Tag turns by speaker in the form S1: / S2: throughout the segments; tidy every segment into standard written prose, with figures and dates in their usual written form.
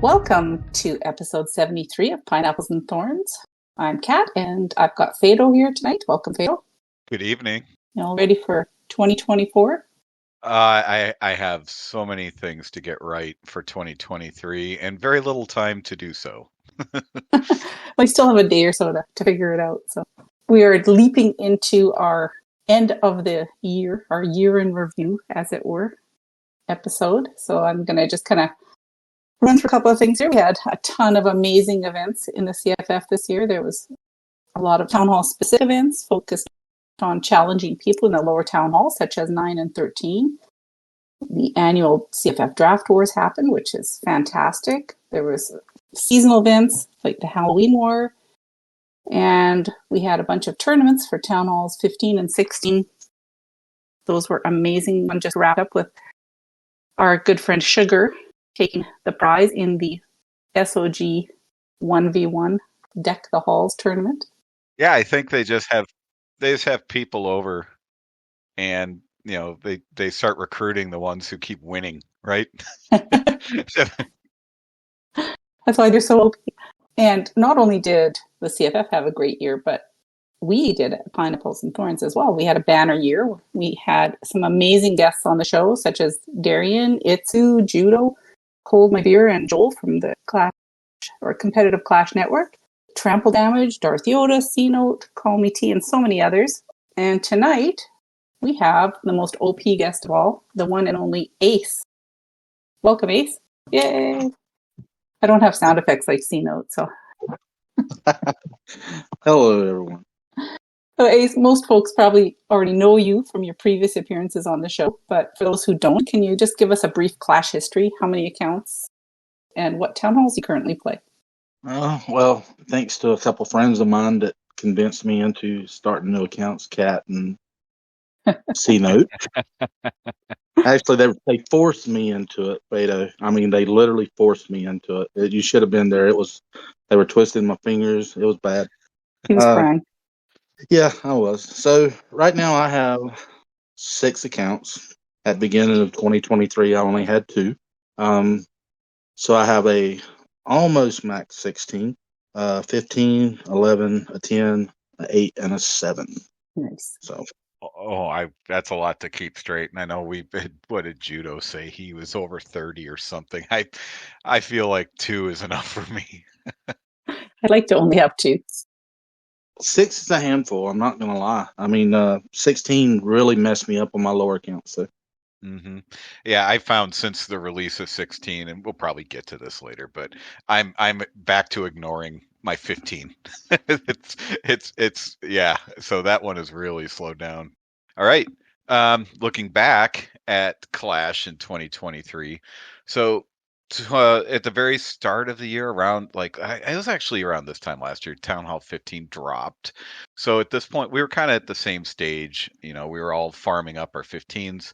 S1: Welcome to episode 73 of Pineapples and Thorns. I'm Kat, and I've got Fado here tonight. Welcome, Fado.
S2: Good evening.
S1: You all ready for 2024?
S2: I have so many things to get right for 2023 and very little time to do so.
S1: We still have a day or so to figure it out. So we are leaping into our end of the year, our year in review, as it were, episode. So I'm going to just kind of run through a couple of things here. We had a ton of amazing events in the CFF this year. There was a lot of town hall specific events focused on challenging people in the lower town halls, such as 9 and 13. The annual CFF Draft Wars happened, which is fantastic. There was seasonal events like the Halloween War, and we had a bunch of tournaments for town halls 15 and 16. Those were amazing. One just wrapped up with our good friend Sugar taking the prize in the SOG 1v1 Deck the Halls tournament.
S2: Yeah, I think they just have people over, and they start recruiting the ones who keep winning, right?
S1: That's why they're so OP. And not only did the CFF have a great year, but we did at Pineapples and Thorns as well. We had a banner year. We had some amazing guests on the show, such as Darian, Itsu, Judo, Hold My Beer, and Joel from the Clash or Competitive Clash Network. Trample Damage, Darth Yoda, C-Note, Call Me T, and so many others. And tonight, we have the most OP guest of all, the one and only Ace. Welcome, Ace. Yay! I don't have sound effects like C-Note, so.
S3: Hello, everyone.
S1: So, Ace, most folks probably already know you from your previous appearances on the show, but for those who don't, can you just give us a brief Clash history? How many accounts and what town halls you currently play?
S3: Well, thanks to a couple friends of mine that convinced me into starting new accounts, Cat and C-Note. Actually, they forced me into it, Fado. I mean, they literally forced me into it. You should have been there. They were twisting my fingers. It was bad.
S1: He was crying.
S3: Yeah, I was. So right now I have 6 accounts. At the beginning of 2023, I only had 2. So I have a almost max 16, 15, 11, a 10, an 8, and a 7.
S1: Nice.
S3: So.
S2: That's a lot to keep straight. And I know what did Judo say? He was over 30 or something. I feel like 2 is enough for me.
S1: I'd like to only have 2.
S3: 6 is a handful. I'm not gonna lie. I mean, 16 really messed me up on my lower account. So.
S2: Mm-hmm. Yeah, I found since the release of 16, and we'll probably get to this later, but I'm back to ignoring my 15. it's yeah. So that one has really slowed down. All right. Looking back at Clash in 2023, so at the very start of the year, around it was actually around this time last year, Town Hall 15 dropped. So at this point, we were kind of at the same stage. We were all farming up our 15s.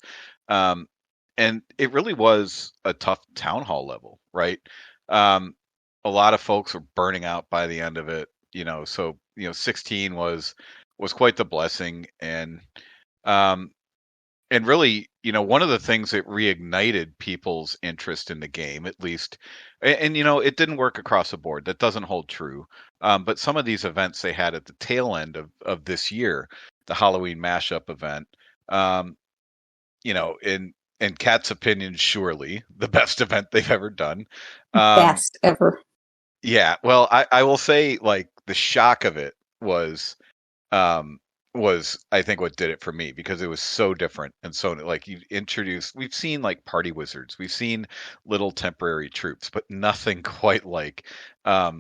S2: And it really was a tough town hall level, right? A lot of folks were burning out by the end of it, so 16 was quite the blessing. And really, one of the things that reignited people's interest in the game, at least, and it didn't work across the board. That doesn't hold true. But some of these events they had at the tail end of this year, the Halloween mashup event, in Kat's opinion, surely the best event they've ever done.
S1: Best ever.
S2: Yeah. Well, I will say, the shock of it was I think what did it for me, because it was so different. And so we've seen party wizards, we've seen little temporary troops, but nothing quite like, what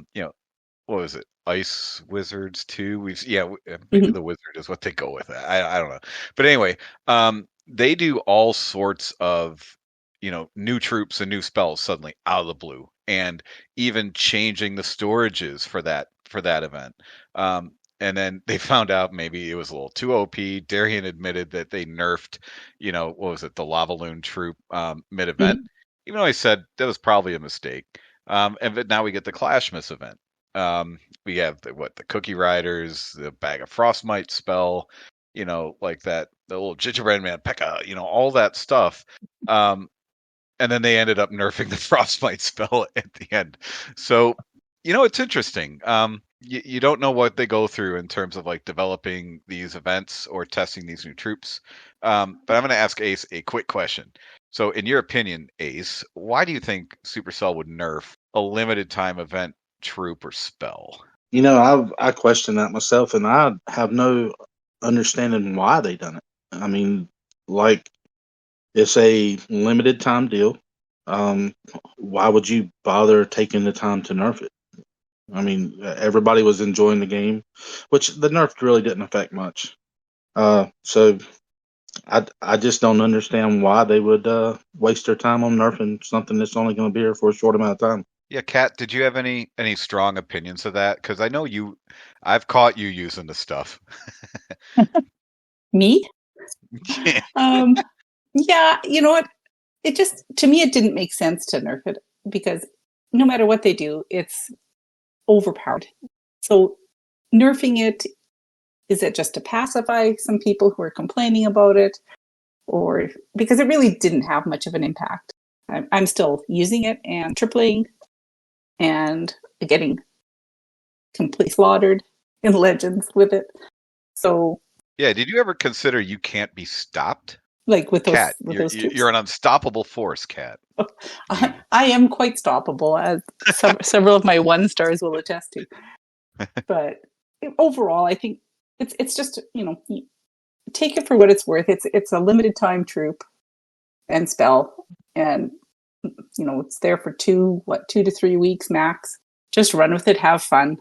S2: was it? Ice Wizards too. Maybe the wizard is what they go with. I don't know. But anyway, they do all sorts of, new troops and new spells suddenly out of the blue, and even changing the storages for that event. And then they found out maybe it was a little too OP. Darian admitted that they nerfed, what was it, the Lava Loon troop mid-event, even though I said that was probably a mistake. But now we get the Clashmas event. We have the Cookie Riders, the Bag of Frostmite spell, the little Gingerbread Man Pekka, all that stuff. and then they ended up nerfing the frostbite spell at the end. So, it's interesting. You don't know what they go through in terms of like developing these events or testing these new troops. But I'm going to ask Ace a quick question. So, in your opinion, Ace, why do you think Supercell would nerf a limited time event troop or spell?
S3: I question that myself, and I have no understanding why they done it. I mean, like, it's a limited time deal. Why would you bother taking the time to nerf it? I mean, everybody was enjoying the game, which the nerf really didn't affect much. So I just don't understand why they would waste their time on nerfing something that's only going to be here for a short amount of time.
S2: Yeah, Kat, did you have any strong opinions of that? Because I know I've caught you using the stuff.
S1: Me? Yeah, you know what? It just, to me, it didn't make sense to nerf it because no matter what they do, it's overpowered. So nerfing it, is it just to pacify some people who are complaining about it? Or because it really didn't have much of an impact. I'm still using it and tripling and getting completely slaughtered in Legends with it. So
S2: yeah, did you ever consider you can't be stopped?
S1: Like with those,
S2: Kat,
S1: those troops.
S2: You're an unstoppable force, Kat.
S1: I am quite stoppable, as several of my 1-stars will attest to. But overall, I think it's just, take it for what it's worth. It's a limited time troop and spell, and it's there for 2 to 3 weeks max. Just run with it, have fun.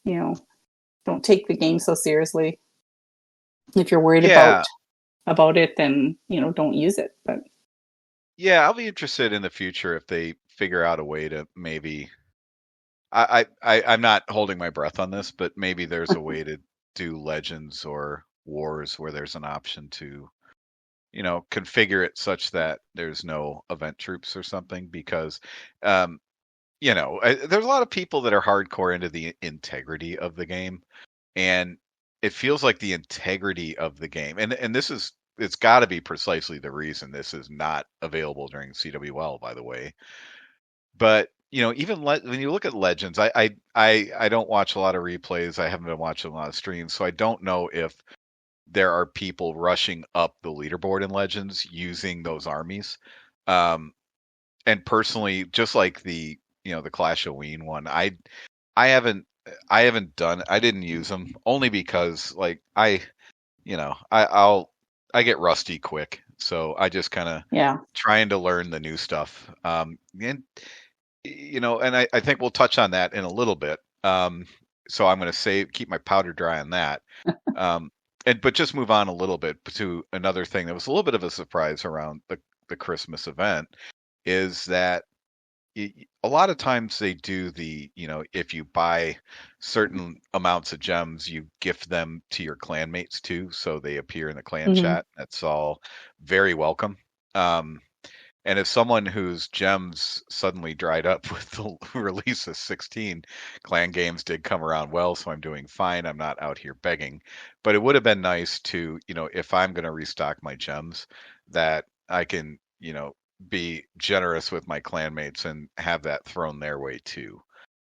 S1: Don't take the game so seriously. If you're worried about it, then don't use it. But
S2: yeah, I'll be interested in the future if they figure out a way to maybe. I'm not holding my breath on this, but maybe there's a way to do Legends or Wars where there's an option to, configure it such that there's no event troops or something. Because, there's a lot of people that are hardcore into the integrity of the game, and it feels like the integrity of the game, and it's got to be precisely the reason this is not available during CWL, by the way. But even when you look at Legends, I don't watch a lot of replays. I haven't been watching a lot of streams, so I don't know if there are people rushing up the leaderboard in Legends using those armies. And personally, just like the Clash of Ween one, I haven't done. I didn't use them only because I get rusty quick, so I just kind of trying to learn the new stuff. And I think we'll touch on that in a little bit. So I'm going to keep my powder dry on that. But just move on a little bit to another thing that was a little bit of a surprise around the Christmas event is that a lot of times they do if you buy certain amounts of gems, you gift them to your clanmates too, so they appear in the clan chat. That's all very welcome. And if someone whose gems suddenly dried up with the release of 16, clan games did come around well, so I'm doing fine. I'm not out here begging. But it would have been nice to, if I'm going to restock my gems, that I can, be generous with my clanmates and have that thrown their way too.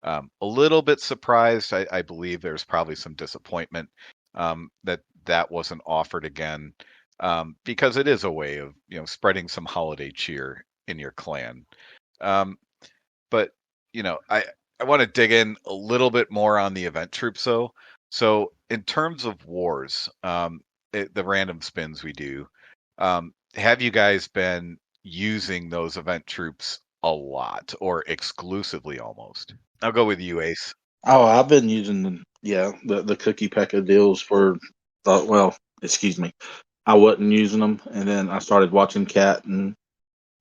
S2: A little bit surprised. I believe there's probably some disappointment that wasn't offered again. Because it is a way of spreading some holiday cheer in your clan. But I want to dig in a little bit more on the event troops though. So in terms of wars, the random spins we do, have you guys been using those event troops a lot or exclusively almost? I'll go with you, Ace.
S3: Oh, I've been using the cookie packer deals excuse me. I wasn't using them, and then I started watching Cat and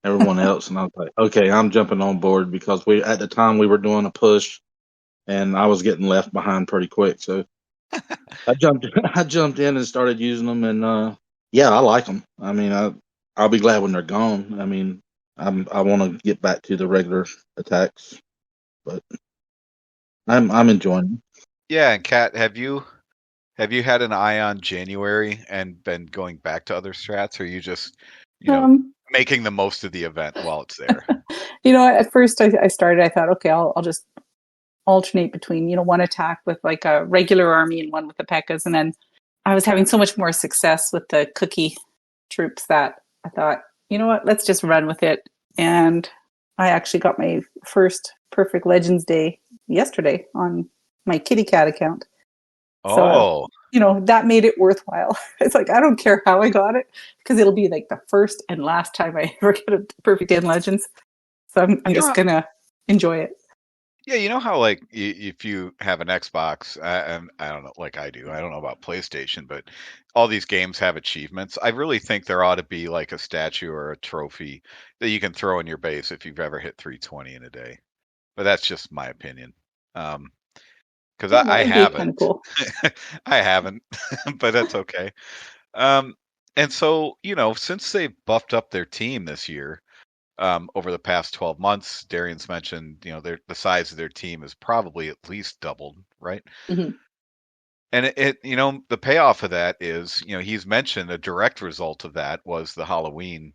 S3: everyone else, and I was like, okay, I'm jumping on board because at the time we were doing a push, and I was getting left behind pretty quick. So I jumped in and started using them, and I like them. I mean, I'll be glad when they're gone. I mean, I want to get back to the regular attacks, but I'm enjoying them.
S2: Yeah, and Kat, have you had an eye on January and been going back to other strats, or you just making the most of the event while it's there.
S1: At first I started, I thought, okay, I'll just alternate between, one attack with like a regular army and one with the P.E.K.K.A.s. And then I was having so much more success with the cookie troops that I thought, you know what, let's just run with it. And I actually got my first Perfect Legends Day yesterday on my kitty cat account.
S2: Oh.
S1: So, that made it worthwhile. It's like, I don't care how I got it, because it'll be like the first and last time I ever get a Perfect Day in Legends. So I'm just going to enjoy it.
S2: Yeah, you know how like if you have an Xbox, and I don't know, like I do, I don't know about PlayStation, but all these games have achievements. I really think there ought to be like a statue or a trophy that you can throw in your base if you've ever hit 320 in a day. But that's just my opinion. Because I haven't.
S1: Cool.
S2: I haven't, but that's okay. And so, since they buffed up their team this year, over the past 12 months, Darian's mentioned, the size of their team is probably at least doubled, right?
S1: Mm-hmm.
S2: And the payoff of that is, he's mentioned a direct result of that was the Halloween,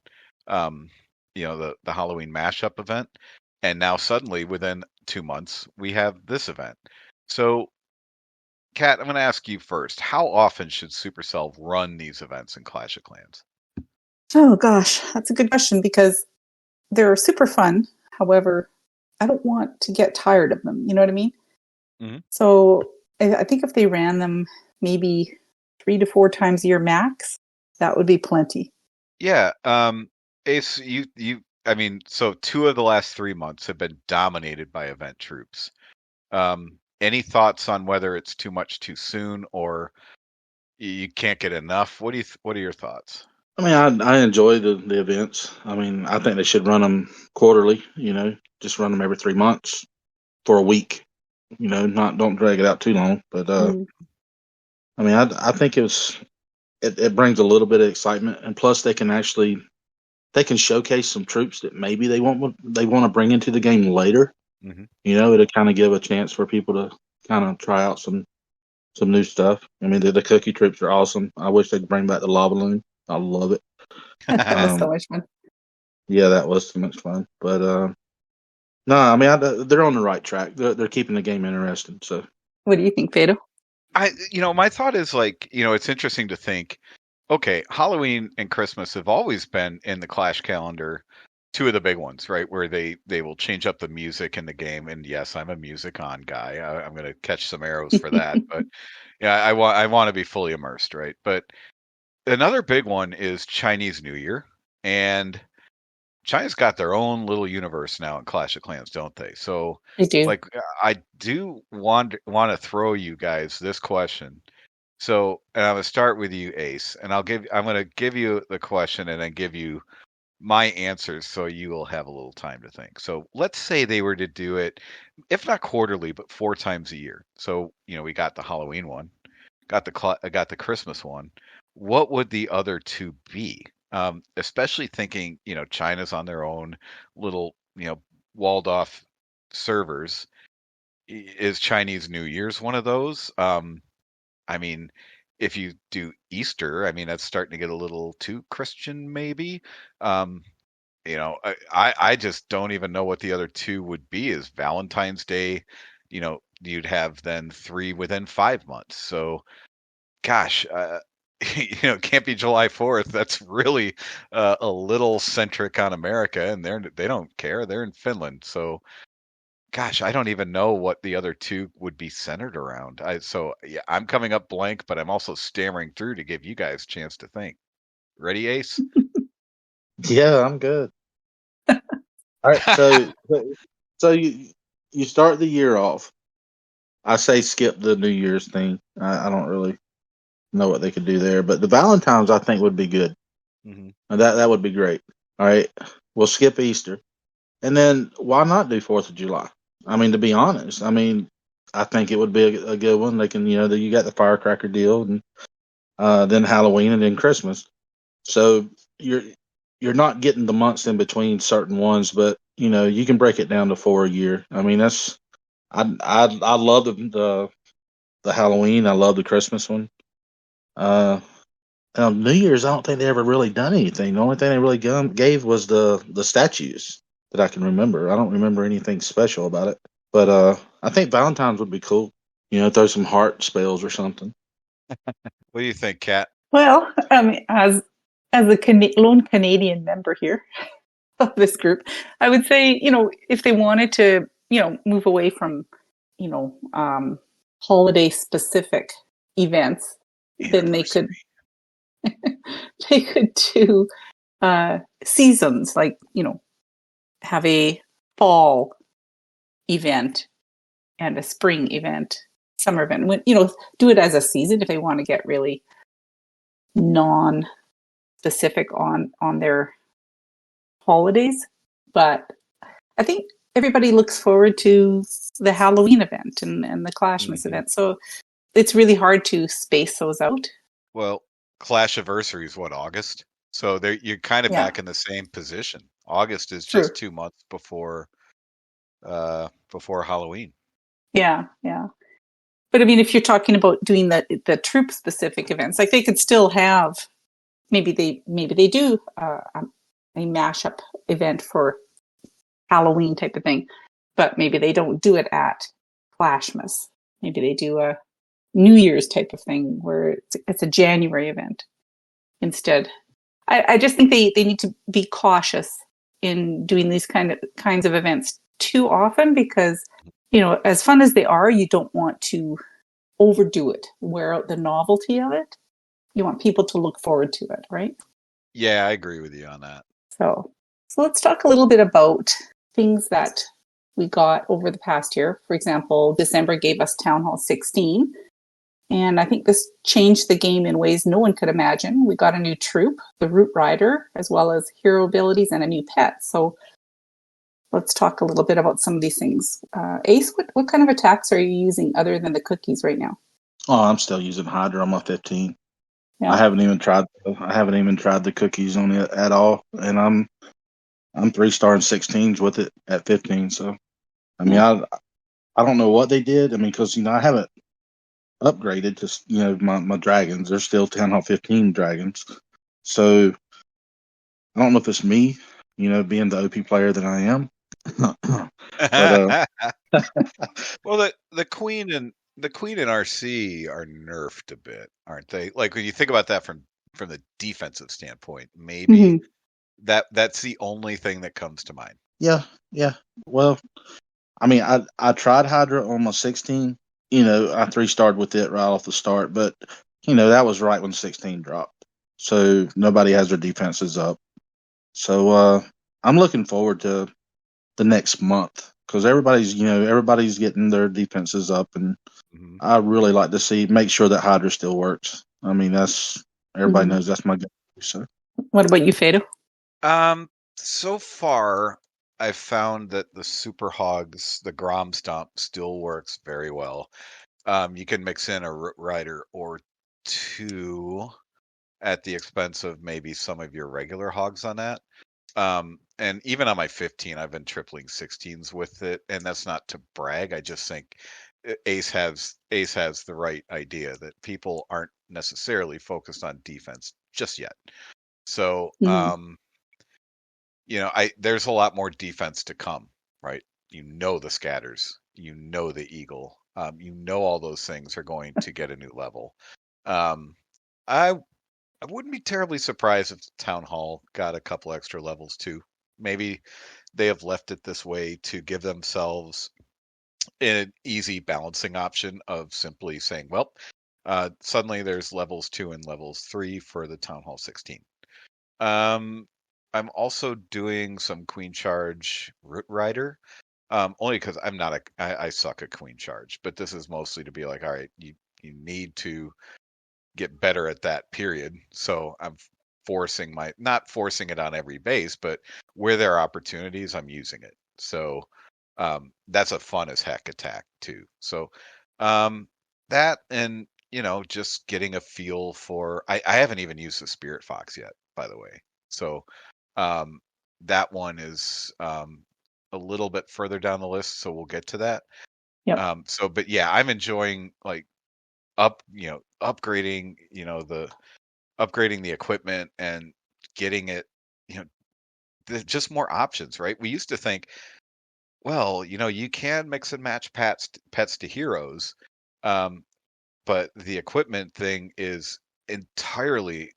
S2: the Halloween mashup event. And now suddenly within 2 months, we have this event. So, Kat, I'm going to ask you first. How often should Supercell run these events in Clash of Clans?
S1: Oh, gosh, that's a good question, because they're super fun. However, I don't want to get tired of them. You know what I mean?
S2: Mm-hmm.
S1: So I think if they ran them maybe 3 to 4 times a year max, that would be plenty.
S2: Yeah. Ace, so 2 of the last 3 months have been dominated by event troops. Any thoughts on whether it's too much too soon or you can't get enough? What are your thoughts?
S3: I mean, I enjoy the events. I mean, I think they should run them quarterly. Just run them every 3 months for a week. Don't drag it out too long. But I mean, I think it brings a little bit of excitement, and plus they can showcase some troops that maybe they want to bring into the game later.
S2: Mm-hmm.
S3: It'll kind of give a chance for people to kind of try out some new stuff. I mean, the cookie troops are awesome. I wish they'd bring back the lava loon. I love it.
S1: That was so much fun.
S3: Yeah, that was so much fun. But no, I mean, they're on the right track. They're keeping the game interesting. So,
S1: what do you think, Fado?
S2: My thought is like, it's interesting to think, okay, Halloween and Christmas have always been in the Clash calendar, 2 of the big ones, right? Where they will change up the music in the game. And yes, I'm a music on guy. I'm going to catch some arrows for that. But yeah, I want to be fully immersed, right? But another big one is Chinese New Year, and China's got their own little universe now in Clash of Clans, don't they? So,
S1: I do.
S2: like, I do want to throw you guys this question. So, and I'm gonna start with you, Ace, and I'm gonna give you the question and then give you my answers, so you will have a little time to think. So, let's say they were to do it, if not quarterly, but 4 times a year. So, we got the Halloween one, got the Christmas one. What would the other 2 be? Especially thinking, China's on their own little, walled off servers. Is Chinese New Year's one of those? I mean, if you do Easter, I mean, that's starting to get a little too Christian, maybe. I just don't even know what the other 2 would be. Is Valentine's Day, you'd have then 3 within 5 months. So, gosh, it can't be July 4th. That's really a little centric on America, and they don't care. They're in Finland. So, gosh, I don't even know what the other 2 would be centered around. Yeah, I'm coming up blank, but I'm also stammering through to give you guys a chance to think. Ready, Ace?
S3: yeah, I'm good. All right, so you start the year off. I say skip the New Year's thing. I don't really know what they could do there, but the Valentine's I think would be good.
S2: Mm-hmm.
S3: And that would be great. All right, we'll skip Easter, and then why not do 4th of July? I mean, to be honest, I mean, I think it would be a good one. They can, you got the firecracker deal, and then Halloween, and then Christmas. So you're not getting the months in between certain ones, but you can break it down to 4 a year. I mean, I love the Halloween. I love the Christmas one. New Year's, I don't think they ever really done anything. The only thing they really gave was the statues that I can remember. I don't remember anything special about it. But I think Valentine's would be cool. Throw some heart spells or something.
S2: What do you think, Kat?
S1: Well, as a lone Canadian member here of this group, I would say, if they wanted to, move away from, holiday specific events, then they could do seasons, like, have a fall event and a spring event, summer event. When, do it as a season if they want to get really non-specific on their holidays. But I think everybody looks forward to the Halloween event and the Clashmas event. So it's really hard to space those out.
S2: Well, Clashiversary is what, August? So you're kind of back in the same position. August is just 2 months before Halloween.
S1: Yeah. But I mean, if you're talking about doing the troop specific events, like they could still have, maybe they do a mashup event for Halloween type of thing, but maybe they don't do it at Clashmas. Maybe they do a New Year's type of thing where it's a January event instead. I just think they need to be cautious in doing these kinds of events too often, because as fun as they are, you don't want to overdo it, wear out the novelty of it. You want people to look forward to it, right?
S2: Yeah, I agree with you on that.
S1: So let's talk a little bit about things that we got over the past year. For example, December gave us Town Hall 16. And I think this changed the game in ways no one could imagine. We got a new troop, the Root Rider, as well as hero abilities and a new pet. So let's talk a little bit about some of these things. Ace, what kind of attacks are you using other than the cookies right now?
S3: Oh, I'm still using Hydra on my 15.
S1: Yeah.
S3: I haven't even tried the cookies on it at all, and I'm 3-star 16s with it at 15. So I mean, I don't know what they did. I mean, because I haven't upgraded to my dragons. They're still Town Hall 15 dragons. So I don't know if it's me, being the OP player that I am. But
S2: well, the Queen and RC are nerfed a bit, aren't they? Like when you think about that from the defensive standpoint, maybe that's the only thing that comes to mind.
S3: Yeah. Well, I mean, I tried Hydra on my 16. I 3-starred with it right off the start, but that was right when 16 dropped, so nobody has their defenses up. So I'm looking forward to the next month, because everybody's getting their defenses up, and I really like to make sure that Hydra still works. I mean, everybody knows that's my go. So,
S1: what about you, Fado?
S2: So far, I've found that the Super Hogs, the Grom Stomp, still works very well. You can mix in a Root Rider or two at the expense of maybe some of your regular hogs on that. And even on my 15, I've been tripling 16s with it, and that's not to brag. I just think Ace has the right idea that people aren't necessarily focused on defense just yet. So, there's a lot more defense to come, right? The scatters, the eagle, all those things are going to get a new level. I wouldn't be terribly surprised if Town Hall got a couple extra levels too. Maybe they have left it this way to give themselves an easy balancing option of simply saying, well, suddenly there's levels 2 and levels 3 for the Town Hall 16. I'm also doing some Queen Charge Root Rider, only because I suck at Queen Charge, but this is mostly to be like, all right, you need to get better at that period. So I'm not forcing it on every base, but where there are opportunities, I'm using it. So that's a fun as heck attack too. So that, and just getting a feel for, I haven't even used the Spirit Fox yet, by the way. So that one is a little bit further down the list, so we'll get to that.
S1: Yep.
S2: But yeah, I'm enjoying like upgrading, the upgrading the equipment and getting it, just more options, right? We used to think, well, you can mix and match pets to heroes, um, but the equipment thing is entirely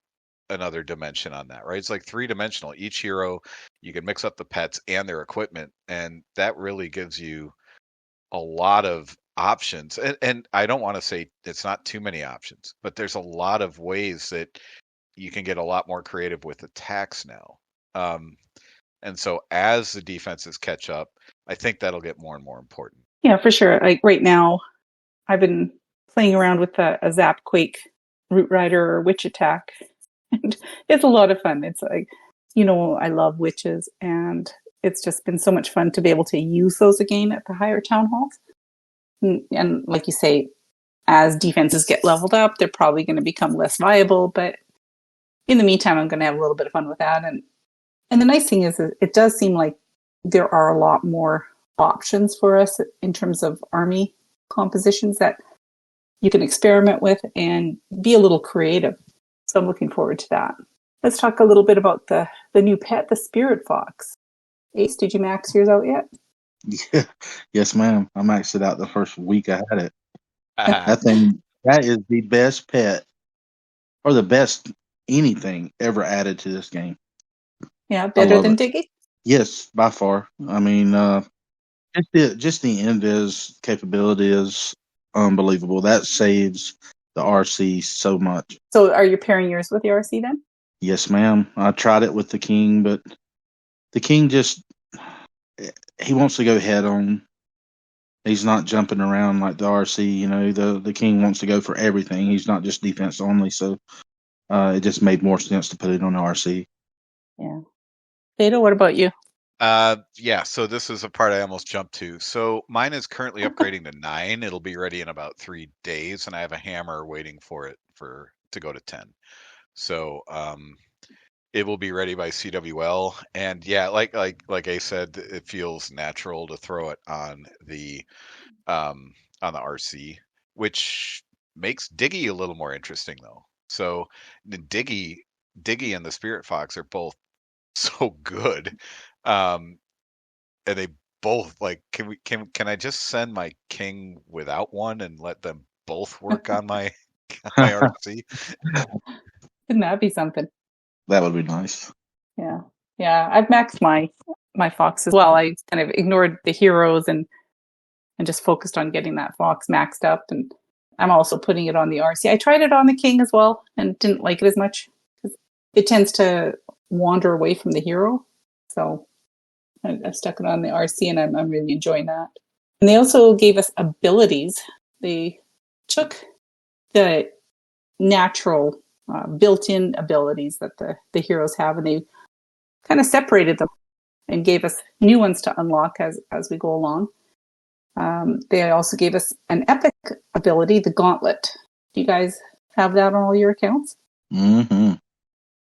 S2: another dimension on that, right? It's like three-dimensional. Each hero, you can mix up the pets and their equipment, and that really gives you a lot of options. And I don't want to say it's not too many options, but there's a lot of ways that you can get a lot more creative with attacks now. And so as the defenses catch up, I think that'll get more and more important.
S1: Yeah, for sure. Like right now, I've been playing around with a Zap Quake Root Rider or Witch attack. And it's a lot of fun. It's like, I love witches, and it's just been so much fun to be able to use those again at the higher town halls. And like you say, as defenses get leveled up, they're probably going to become less viable. But in the meantime, I'm going to have a little bit of fun with that. And the nice thing is that it does seem like there are a lot more options for us in terms of army compositions that you can experiment with and be a little creative. So I'm looking forward to that. Let's talk a little bit about the new pet, the Spirit Fox. Ace, did you max yours out yet?
S3: Yeah. Yes, ma'am. I maxed it out the first week I had it.
S2: Uh,
S3: That is the best pet, or the best anything ever added to this game.
S1: Yeah, better than
S3: it.
S1: Diggy?
S3: Yes, by far. I mean, just the invis capability is unbelievable. That saves the RC so much.
S1: So are you pairing yours with the RC then?
S3: Yes, ma'am. I tried it with the king, but the king he wants to go head on. He's not jumping around like the RC. The king wants to go for everything. He's not just defense only. So it just made more sense to put it on the RC.
S1: Yeah. Fado, what about you?
S2: Yeah, so this is a part I almost jumped to. So mine is currently upgrading to 9. It'll be ready in about 3 days, and I have a hammer waiting for it to go to 10. So it will be ready by CWL. And yeah, like I said, it feels natural to throw it on the RC, which makes Diggy a little more interesting though. So the Diggy and the Spirit Fox are both so good. And they both can I just send my king without one and let them both work on my RC?
S1: Wouldn't that be something?
S3: That would be nice.
S1: Yeah. Yeah. I've maxed my fox as well. I kind of ignored the heroes and just focused on getting that fox maxed up. And I'm also putting it on the RC. I tried it on the king as well and didn't like it as much because it tends to wander away from the hero. So I stuck it on the RC, and I'm really enjoying that. And they also gave us abilities. They took the natural built-in abilities that the heroes have, and they kind of separated them and gave us new ones to unlock as we go along. They also gave us an epic ability, the Gauntlet. Do you guys have that on all your accounts?
S3: Mm-hmm.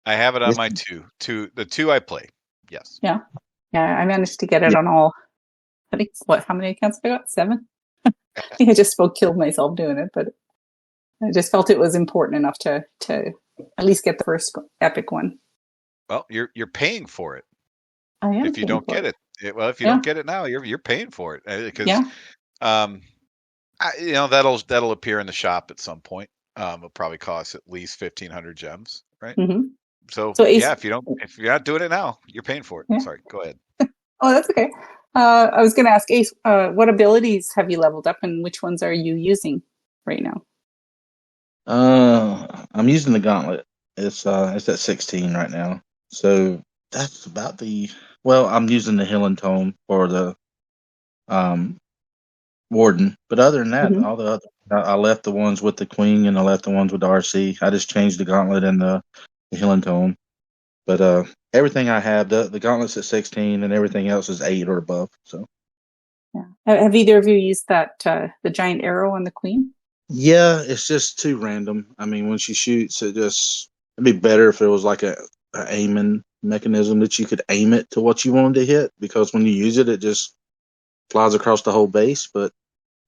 S2: I have it on my the 2 I play. Yes.
S1: Yeah. Yeah, I managed to get it on all. I think, how many accounts have I got? 7? I think I just killed myself doing it, but I just felt it was important enough to at least get the first epic one.
S2: Well, you're paying for it.
S1: I am.
S2: If you don't get it, if you don't get it now, you're paying for it because that'll appear in the shop at some point. It'll probably cost at least 1,500 gems, right?
S1: Mm-hmm.
S2: So yeah, if you're not doing it now, you're paying for it. Yeah. Sorry, go ahead.
S1: Oh, that's okay. I was going to ask Ace, what abilities have you leveled up, and which ones are you using right now?
S3: I'm using the Gauntlet. It's at 16 right now. So that's about I'm using the Healing Tome for the Warden. But other than that, all the other, I left the ones with the Queen and I left the ones with the RC. I just changed the Gauntlet and the Healing Tome. But everything I have, the Gauntlet's at 16 and everything else is 8 or above. So
S1: yeah. Have either of you used that the giant arrow on the Queen?
S3: Yeah, it's just too random. I mean, when she shoots, it'd be better if it was like a aiming mechanism that you could aim it to what you wanted to hit, because when you use it, it just flies across the whole base. But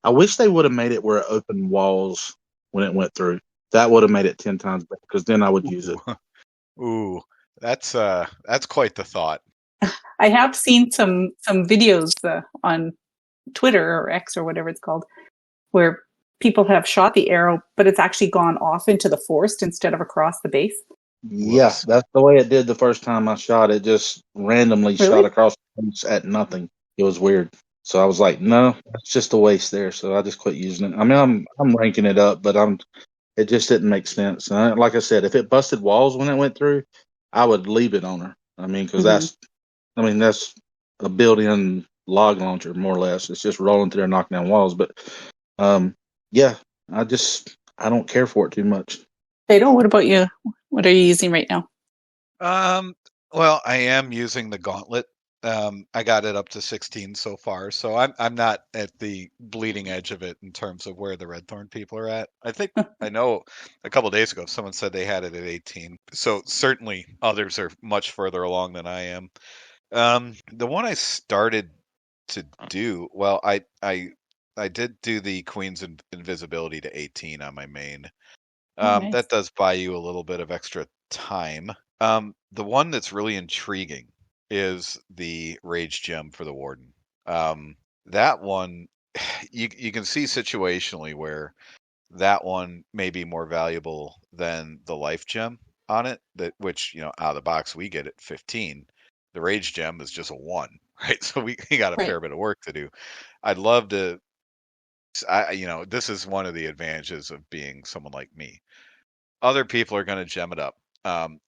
S3: I wish they would have made it where it opened walls when it went through. That would have made it 10 times better because then I would use it.
S2: Ooh, that's quite the thought.
S1: I have seen some videos on Twitter or X or whatever it's called, where people have shot the arrow, but it's actually gone off into the forest instead of across the base.
S3: Yeah,
S2: Whoops.
S3: that's the way it did the first time I shot. It just randomly
S1: Really?
S3: shot across the face at nothing. It was weird. So I was like, no, it's just a waste there. So I just quit using it. I mean, I'm ranking it up, but it just didn't make sense. Like I said, if it busted walls when it went through, I would leave it on her. I mean, because that's a built-in log launcher more or less. It's just rolling through and knocking down walls. But yeah, I don't care for it too much.
S1: Fado, what about you? What are you using right now?
S2: Well, I am using the gauntlet. I got it up to 16 so far, so I'm not at the bleeding edge of it in terms of where the Red Thorn people are at. I think I know a couple days ago someone said they had it at 18, so certainly others are much further along than I am. The one I started to do, well, I did do the Queen's Invisibility to 18 on my main.
S1: Nice.
S2: That does buy you a little bit of extra time. The one that's really intriguing is the Rage Gem for the Warden. That one, you can see situationally where that one may be more valuable than the Life Gem on it. Which out of the box we get at 15. The Rage Gem is just a 1, right? So we got a fair bit of work to do. I'd love to. This is one of the advantages of being someone like me. Other people are going to gem it up.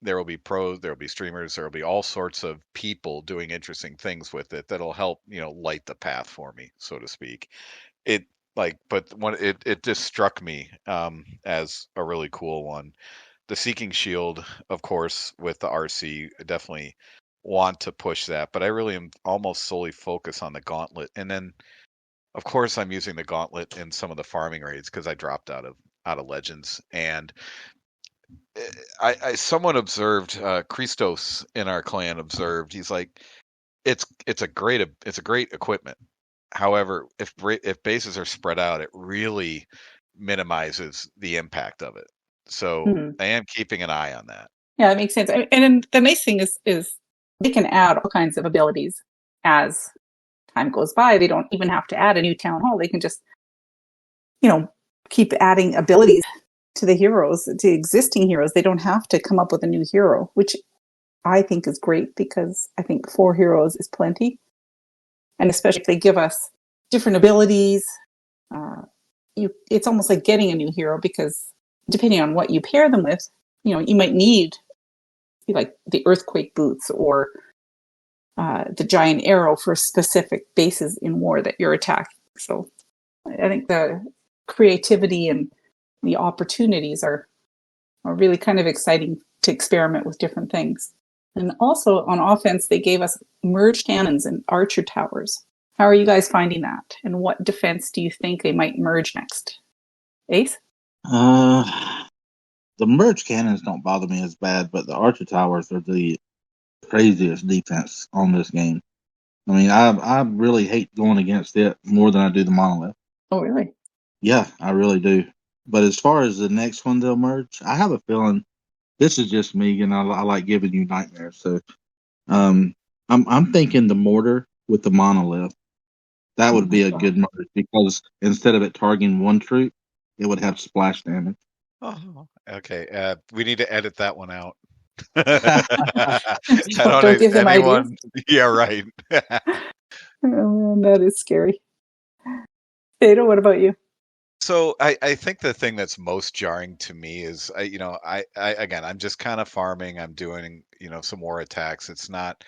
S2: There will be pros, there will be streamers, there will be all sorts of people doing interesting things with it that'll help, light the path for me, so to speak. But when it just struck me as a really cool one. The Seeking Shield, of course, with the RC, I definitely want to push that, but I really am almost solely focused on the Gauntlet, and then of course I'm using the Gauntlet in some of the farming raids because I dropped out of Legends. And I someone observed, Christos in our clan observed, he's like, it's a great equipment. However, if bases are spread out, it really minimizes the impact of it. So I am keeping an eye on that.
S1: Yeah, that makes sense. And then the nice thing is they can add all kinds of abilities as time goes by. They don't even have to add a new town hall. They can just, keep adding abilities to the heroes, to existing heroes. They don't have to come up with a new hero, which I think is great because I think 4 heroes is plenty. And especially if they give us different abilities, it's almost like getting a new hero because depending on what you pair them with, you might need like the earthquake boots or the giant arrow for specific bases in war that you're attacking. So I think the creativity and the opportunities are really kind of exciting to experiment with different things. And also on offense, they gave us merge cannons and archer towers. How are you guys finding that? And what defense do you think they might merge next? Ace?
S3: The merge cannons don't bother me as bad, but the archer towers are the craziest defense on this game. I mean, I really hate going against it more than I do the monolith.
S1: Oh, really?
S3: Yeah, I really do. But as far as the next one they'll merge, I have a feeling this is just me, and I like giving you nightmares. So, I'm thinking the mortar with the monolith. That would be a good merge because instead of it targeting one troop, it would have splash damage.
S2: Oh, okay. We need to edit that one out.
S1: Don't give them ideas.
S2: Yeah, right.
S1: Oh, that is scary. Fado, what about you?
S2: So I think the thing that's most jarring to me is I again, I'm just kind of farming. I'm doing some more attacks. It's not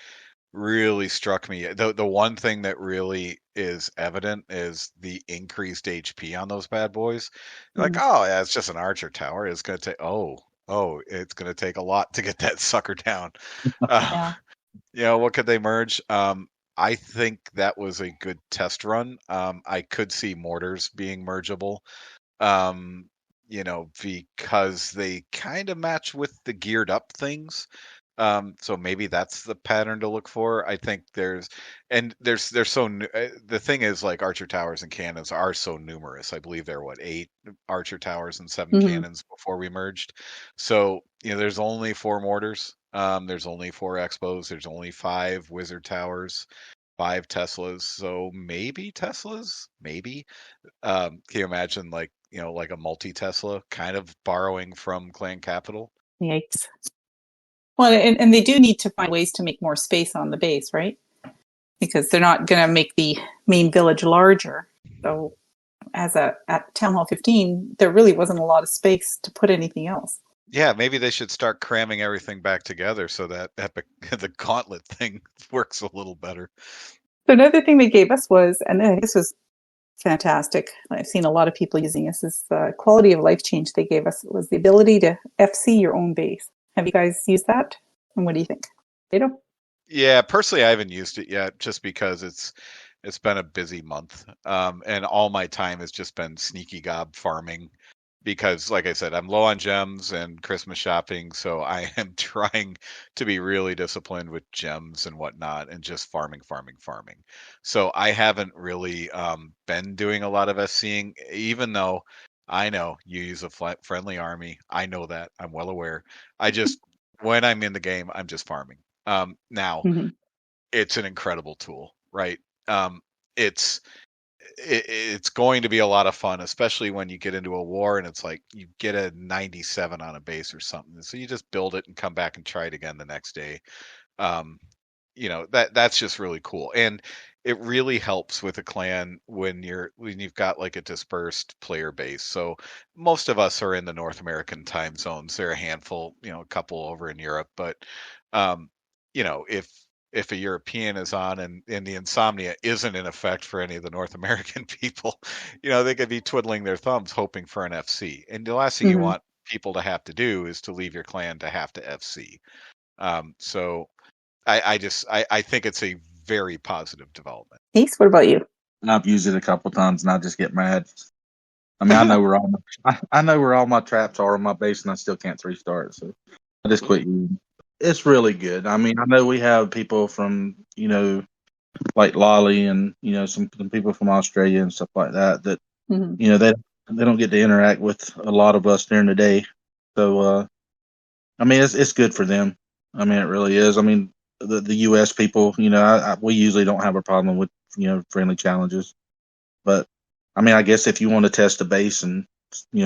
S2: really struck me. The one thing that really is evident is the increased HP on those bad boys. Like, oh yeah, it's just an archer tower. It's gonna take it's gonna take a lot to get that sucker down. What could they merge? I think that was a good test run. I could see mortars being mergeable. Because they kind of match with the geared up things. So maybe that's the pattern to look for. I think there's the thing is, like, archer towers and cannons are so numerous. I believe there are, what, 8 archer towers and 7
S1: Hmm.
S2: cannons before we merged. So, there's only 4 mortars. There's only 4 expos. There's only 5 wizard towers, 5 Teslas. So maybe Teslas, maybe. Can you imagine, like, like a multi-Tesla kind of borrowing from clan capital?
S1: Yikes. Well, and they do need to find ways to make more space on the base, right? Because they're not going to make the main village larger. So at Town Hall 15, there really wasn't a lot of space to put anything else.
S2: Yeah, maybe they should start cramming everything back together so that epic the gauntlet thing works a little better.
S1: So another thing they gave us was, and this was fantastic. I've seen a lot of people using this. Is the quality of life change they gave us was the ability to FC your own base. Have you guys used that? And what do you think? Fado?
S2: Yeah, personally, I haven't used it yet, just because it's been a busy month, and all my time has just been sneaky gob farming. Because, like I said, I'm low on gems and Christmas shopping, so I am trying to be really disciplined with gems and whatnot, and just farming, farming, farming. So I haven't really been doing a lot of SCing, even though I know you use a friendly army. I know that. I'm well aware. I just, when I'm in the game, I'm just farming. Now,
S1: Mm-hmm.
S2: it's an incredible tool, right? Um, it's it's going to be a lot of fun, especially when you get into a war and it's like you get a 97 on a base or something. So you just build it and come back and try it again the next day. Um, that's just really cool, and it really helps with a clan when you've got, like, a dispersed player base. So most of us are in the North American time zones. There are a handful, a couple over in Europe, but um, if a European is on, and the insomnia isn't in effect for any of the North American people, they could be twiddling their thumbs hoping for an FC. And the last thing you
S1: Mm-hmm.
S2: want people to have to do is to leave your clan to have to FC. So I think it's a very positive development.
S1: Ace, what about you?
S3: I've used it a couple times and I just get mad. I mean, I know where all my traps are on my base, and I still can't 3-star it. So I just quit using it. It's really good. I mean, I know we have people from like Lolly and some people from Australia and stuff like that
S1: Mm-hmm.
S3: they don't get to interact with a lot of us during the day. So I mean, it's good for them. I mean, it really is. I mean, the U.S. people, we usually don't have a problem with friendly challenges, but I mean, I guess if you want to test a base and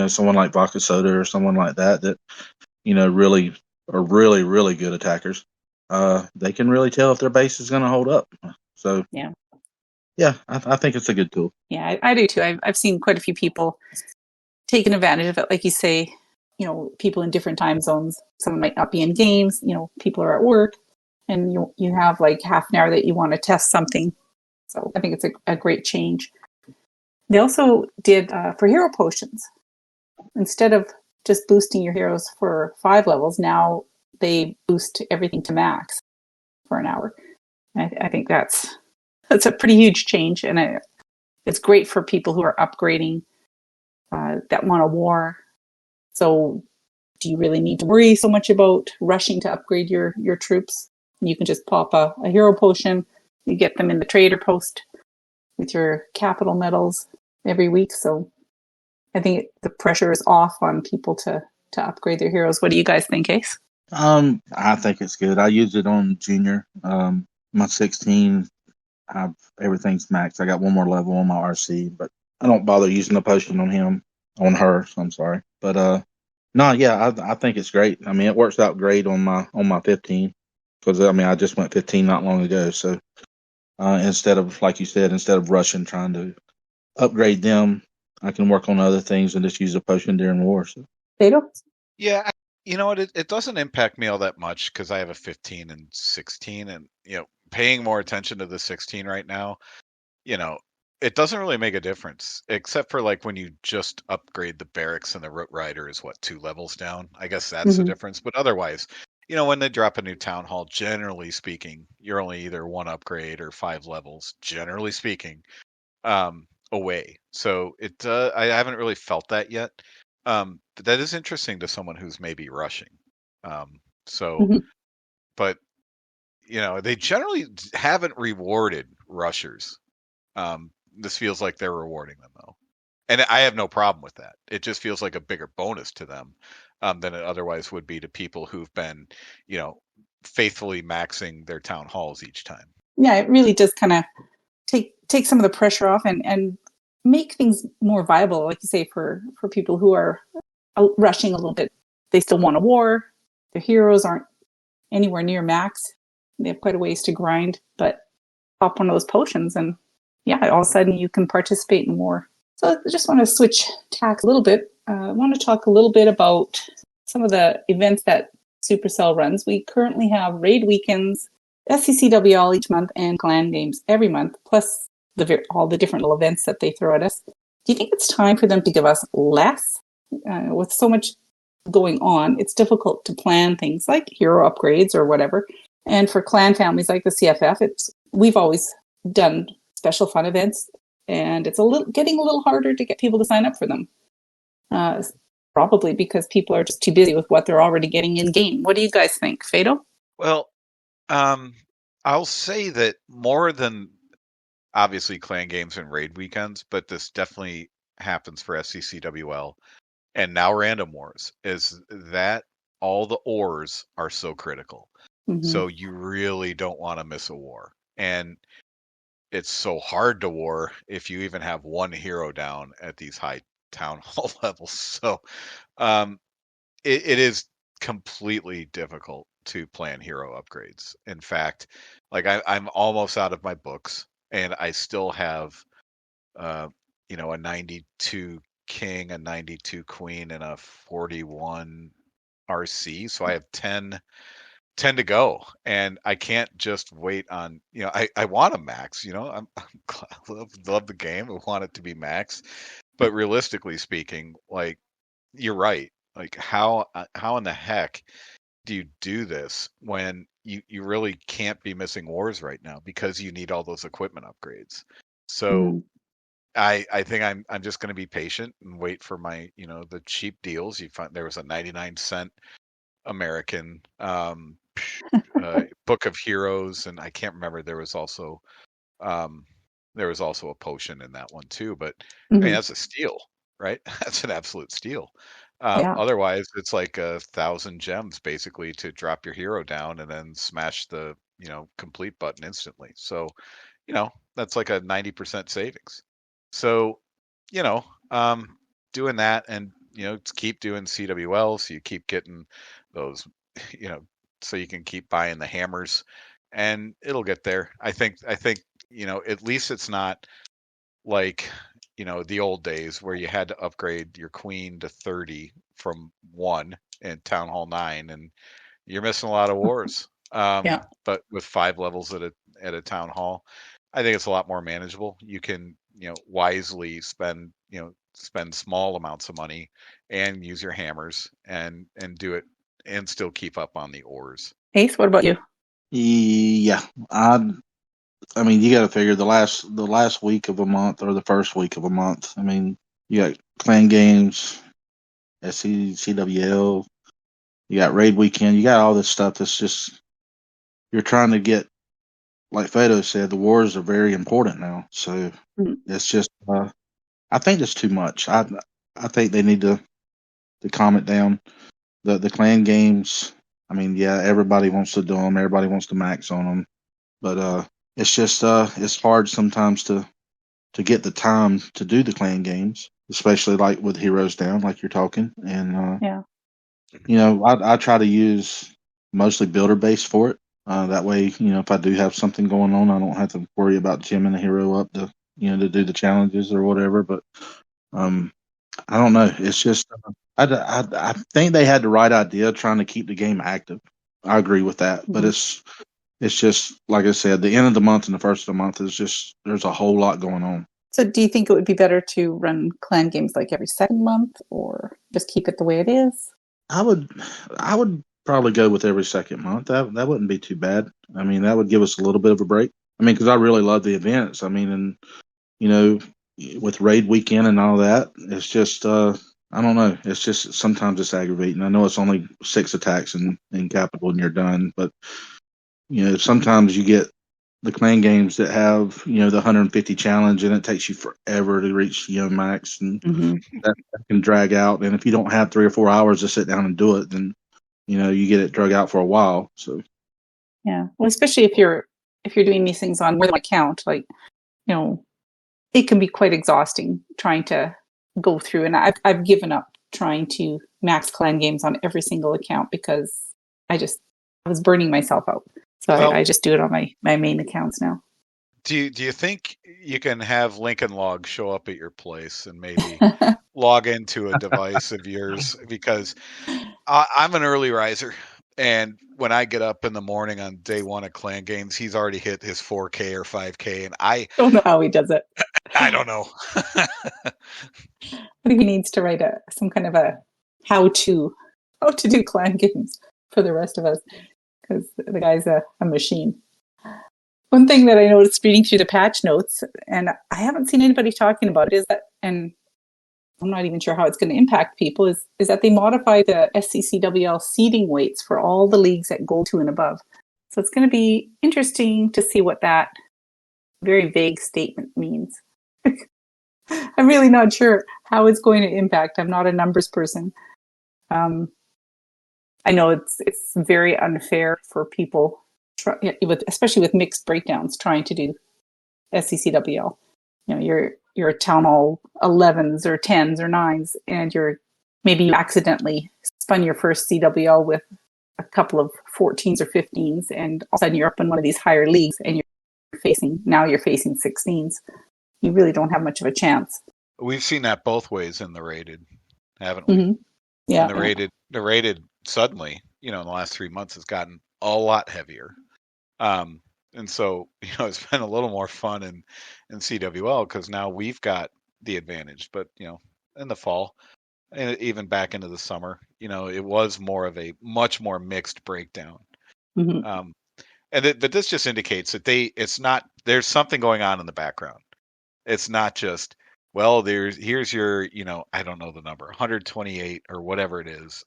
S3: someone like Vodka Soda or someone like that really are really really good attackers, they can really tell if their base is going to hold up. So
S1: Yeah.
S3: yeah, I think it's a good tool.
S1: Yeah, I do too. I've seen quite a few people taking advantage of it. Like you say, people in different time zones. Someone might not be in games, people are at work, and you have like half an hour that you want to test something. So I think it's a great change. They also did for hero potions. Instead of just boosting your heroes for 5 levels, now they boost everything to max for an hour. I think that's a pretty huge change, and it's great for people who are upgrading that want a war. So, do you really need to worry so much about rushing to upgrade your troops? You can just pop a hero potion. You get them in the trader post with your capital medals every week. So, I think the pressure is off on people to upgrade their heroes. What do you guys think, Ace?
S3: I think it's good. I use it on Junior. My 16, everything's maxed. I got one more level on my RC, but I don't bother using the potion on him, on her. So I'm sorry, but no, yeah, I think it's great. I mean, it works out great on my 15 because I mean I just went 15 not long ago. So instead of, like you said, instead of rushing trying to upgrade them, I can work on other things and just use a potion during war. So.
S1: Fado?
S2: Yeah, you know what? It doesn't impact me all that much because I have a 15 and 16, and paying more attention to the 16 right now. You know, it doesn't really make a difference, except for, like, when you just upgrade the barracks and the root rider is, what, 2 levels down. I guess that's the
S1: Mm-hmm.
S2: difference. But otherwise, when they drop a new town hall, generally speaking, you're only either 1 upgrade or 5 levels, generally speaking, away. So I haven't really felt that yet. But that is interesting to someone who's maybe rushing. So
S1: Mm-hmm.
S2: but they generally haven't rewarded rushers. This feels like they're rewarding them though, and I have no problem with that. It just feels like a bigger bonus to them than it otherwise would be to people who've been, faithfully maxing their town halls each time.
S1: Yeah, it really does kind of take some of the pressure off and make things more viable, like you say, for people who are rushing a little bit. They still want a war. Their heroes aren't anywhere near max. They have quite a ways to grind, but pop one of those potions and all of a sudden you can participate in war. So I just want to switch tack a little bit. I want to talk a little bit about some of the events that Supercell runs. We currently have raid weekends, SCCWL each month, and clan games every month, plus all the different little events that they throw at us. Do you think it's time for them to give us less? With so much going on, it's difficult to plan things like hero upgrades or whatever. And for clan families like the CFF, we've always done special fun events, and it's getting a little harder to get people to sign up for them. Probably because people are just too busy with what they're already getting in game. What do you guys think, Fado?
S2: Well, I'll say that more than obviously clan games and raid weekends, but this definitely happens for SCCWL and now Random Wars, is that all the ores are so critical. Mm-hmm. So you really don't want to miss a war. And it's so hard to war if you even have one hero down at these high town hall levels. So it is completely difficult to plan hero upgrades. In fact, like I'm almost out of my books, and I still have a 92 king, a 92 queen, and a 41 RC. So I have 10 to go, and I can't just wait on, I want to max, I love the game. I want it to be max, but realistically speaking, like, you're right. Like, how in the heck do you do this when you really can't be missing wars right now because you need all those equipment upgrades? So I think I'm just going to be patient and wait for my, the cheap deals. You find there was a 99-cent American Book of Heroes, and I can't remember. There was also a potion in that one too. But I mean, that's a steal, right? That's an absolute steal. Otherwise, it's like 1,000 gems basically to drop your hero down and then smash the complete button instantly. So that's like a 90% savings. So doing that, and keep doing CWL, so you keep getting those, so you can keep buying the hammers, and it'll get there. I think at least it's not like the old days where you had to upgrade your queen to 30 from 1 in Town Hall 9, and you're missing a lot of wars. But with 5 levels at a Town Hall, I think it's a lot more manageable. You can wisely spend small amounts of money and use your hammers and do it and still keep up on the ores.
S1: Ace, what about you?
S3: Yeah, I mean, you got to figure the last week of a month or the first week of a month. I mean, you got clan games, CWL, you got raid weekend, you got all this stuff that's just, you're trying to get, like Fado said, the wars are very important now. So it's just, I think it's too much. I think they need to calm it down. The clan games, I mean, yeah, everybody wants to do them. Everybody wants to max on them. But it's just, it's hard sometimes to get the time to do the clan games, especially like with heroes down, like you're talking. And, I try to use mostly builder base for it. That way, if I do have something going on, I don't have to worry about gymming a hero up to do the challenges or whatever. But I don't know. It's just, I think they had the right idea trying to keep the game active. I agree with that. But it's just, like I said, the end of the month and the first of the month is just, there's a whole lot going on.
S1: So do you think it would be better to run clan games like every second month, or just keep it the way it is?
S3: I would probably go with every second month. That wouldn't be too bad. I mean, that would give us a little bit of a break. I mean, because I really love the events. I mean, and with raid weekend and all that, it's just I don't know. It's just sometimes it's aggravating. I know it's only 6 attacks in capital and you're done, but sometimes you get the clan games that have the 150 challenge and it takes you forever to reach max, and that can drag out. And if you don't have 3 or 4 hours to sit down and do it, then you get it drug out for a while. So
S1: yeah, well, especially if you're doing these things on more than one account, like it can be quite exhausting trying to go through. And I've given up trying to max clan games on every single account because I was burning myself out. So I just do it on my main accounts now.
S2: Do you think you can have Lincoln Log show up at your place and maybe log into a device of yours? Because I'm an early riser, and when I get up in the morning on day one of clan games, he's already hit his 4K or 5K, and I
S1: don't know how he does it.
S2: I don't know.
S1: I think he needs to write some kind of a how to do clan games for the rest of us, because the guy's a machine. One thing that I noticed reading through the patch notes, and I haven't seen anybody talking about it, is that, and I'm not even sure how it's going to impact people, is that they modify the SCCWL seeding weights for all the leagues at Gold 2 and above. So it's going to be interesting to see what that very vague statement means. I'm really not sure how it's going to impact. I'm not a numbers person. I know it's very unfair for people, especially with mixed breakdowns, trying to do SCCWL. You're Town Hall 11s or 10s or 9s, and maybe you accidentally spun your first CWL with a couple of 14s or 15s, and all of a sudden you're up in one of these higher leagues, and you're facing 16s. You really don't have much of a chance.
S2: We've seen that both ways in the rated, haven't we?
S1: Mm-hmm. Yeah.
S2: And the rated suddenly, in the last 3 months has gotten a lot heavier. And so, it's been a little more fun in CWL because now we've got the advantage. But, in the fall and even back into the summer, it was more of a much more mixed breakdown.
S1: Mm-hmm.
S2: But this just indicates that there's something going on in the background. It's not just, well, here's your, I don't know the number, 128 or whatever it is,